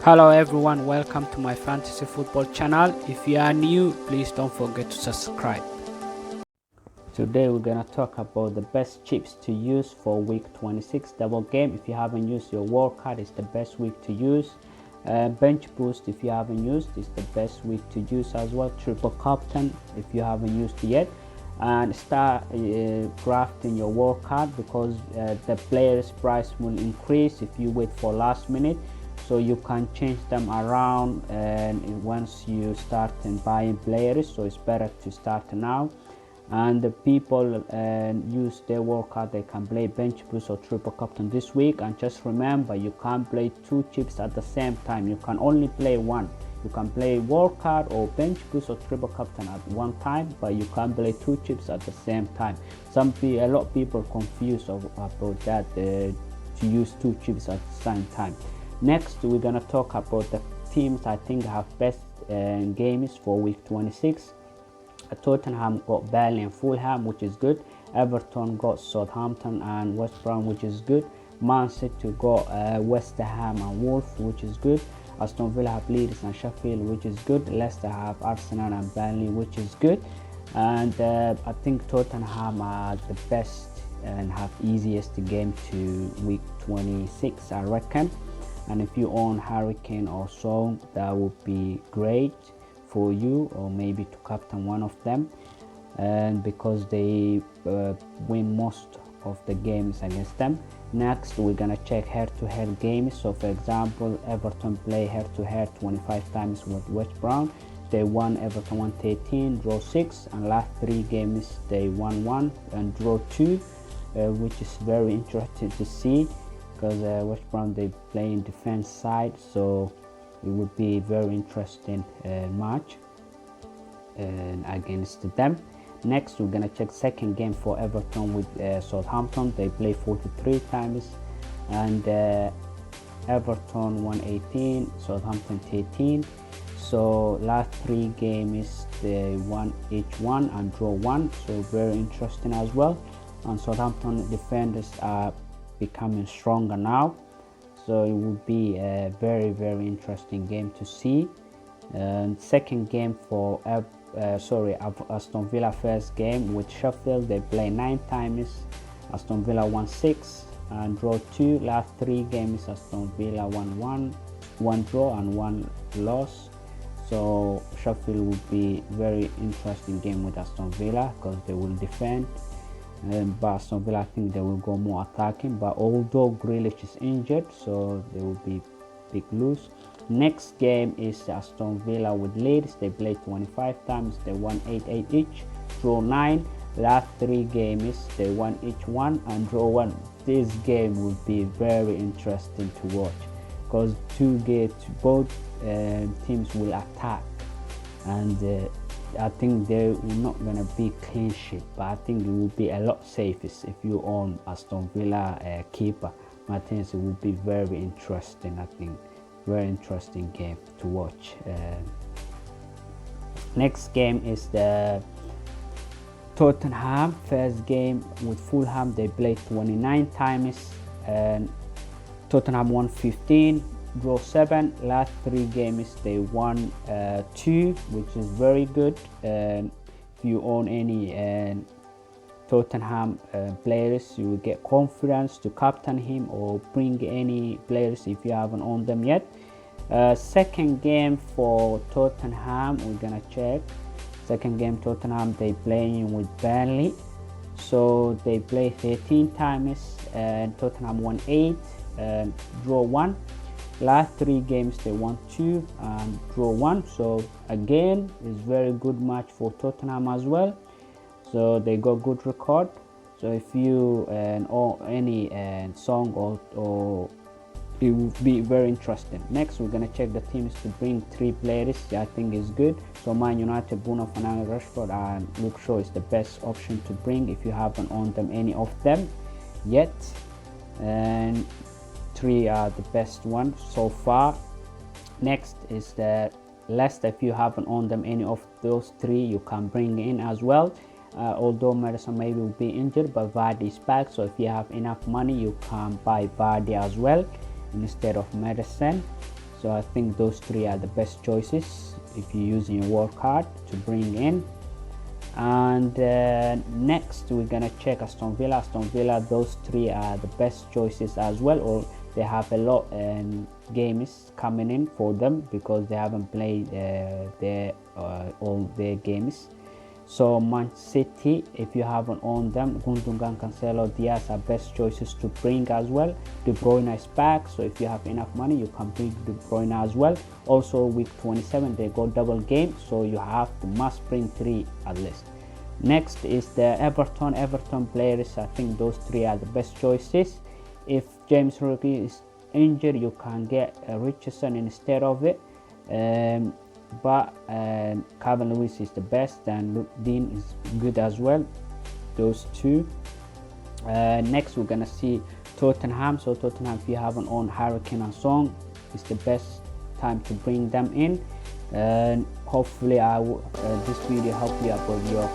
Hello everyone, welcome to my fantasy football channel. If you are new, please don't forget to subscribe. Today we're gonna talk about the best chips to use for week 26 double game. If you haven't used your world card, it's the best week to use. Bench boost, if you haven't used, it's the best week to use as well. Triple captain, if you haven't used yet, and start drafting your world card because the players price will increase if you wait for last minute, so you can change them around and once you start buying players, so it's better to start now. And the people use their world card, they can play bench boost or triple captain this week. And just remember, you can't play two chips at the same time, you can only play one. You can play world card or bench boost or triple captain at one time, but you can't play two chips at the same time. A lot of people confused about that, to use two chips at the same time. Next, we're gonna talk about the teams I think have best games for week 26. Tottenham got Burnley and Fulham, which is good. Everton got Southampton and West Brom, which is good. Man City got West Ham and Wolves, which is good. Aston Villa have Leeds and Sheffield, which is good. Leicester have Arsenal and Burnley, which is good. And I think Tottenham are the best and have easiest game to week 26, I reckon. And if you own Harry Kane or so, that would be great for you, or maybe to captain one of them, and because they win most of the games against them. Next, we're gonna check head-to-head games. So for example, Everton play head-to-head 25 times with West Brom. They won. Everton won 13, draw 6, and last 3 games they won 1 and draw 2, which is very interesting to see, because West Brom they play in defense side, so it would be very interesting match against them. Next, we're gonna check second game for Everton with Southampton. They play 43 times, and Everton won 18, Southampton 13. So last 3 games they won each one and draw 1, so very interesting as well. And Southampton defenders are becoming stronger now, so it will be a very interesting game to see. And second game for Aston Villa first game with Sheffield, they play 9 times. Aston Villa won 6 and draw 2. Last 3 games Aston Villa won 1 draw and 1 loss, so Sheffield will be very interesting game with Aston Villa because they will defend. But Aston Villa, I think they will go more attacking, but although Grealish is injured, so they will be big lose. Next game is Aston Villa with Leeds. They played 25 times, they won 8 each, draw 9. Last 3 games they won each 1 and draw 1. This game will be very interesting to watch because both teams will attack, and I think they're not gonna be clean sheet, but I think it will be a lot safest if you own Aston Villa keeper. I think it will be very interesting. I think very interesting game to watch. Next game is the Tottenham first game with Fulham. They played 29 times and Tottenham won 15, draw 7. Last 3 games they won 2, which is very good. If you own any Tottenham players, you will get confidence to captain him or bring any players if you haven't owned them yet. Second game for Tottenham, we're gonna check. Second game Tottenham, they playing with Burnley, so they play 13 times and Tottenham won 8 and draw 1. Last 3 games they won 2 and draw 1, so again it's very good match for Tottenham as well, so they got good record. So if you or any song or it will be very interesting. Next, we're gonna check the teams to bring 3 players. I think is good. So Man United, Bruno Fernandes, Rashford and Luke Shaw is the best option to bring if you haven't owned them any of them yet, and 3 are the best ones so far. Next is the Leicester. If you haven't owned them any of those 3, you can bring in as well. Although Madison maybe will be injured, but Vardy is back, so if you have enough money you can buy Vardy as well instead of Madison. So I think those three are the best choices if you're using your wildcard to bring in. And next we're gonna check Aston Villa. Those three are the best choices as well, or they have a lot games coming in for them because they haven't played all their games. So Man City, if you haven't owned them, Gundogan, Cancelo, Diaz are best choices to bring as well. De Bruyne is back, so if you have enough money, you can bring De Bruyne as well. Also, week 27, they got double game, so you must bring 3 at least. Next is the Everton players. I think those 3 are the best choices. If James Rodriguez is injured, you can get Richardson instead of it. But Calvin Lewis is the best, and Dean is good as well. Those 2. Next we're gonna see Tottenham. So Tottenham, if you haven't owned Harry Kane and Son, it's the best time to bring them in. And hopefully this video helped you out with your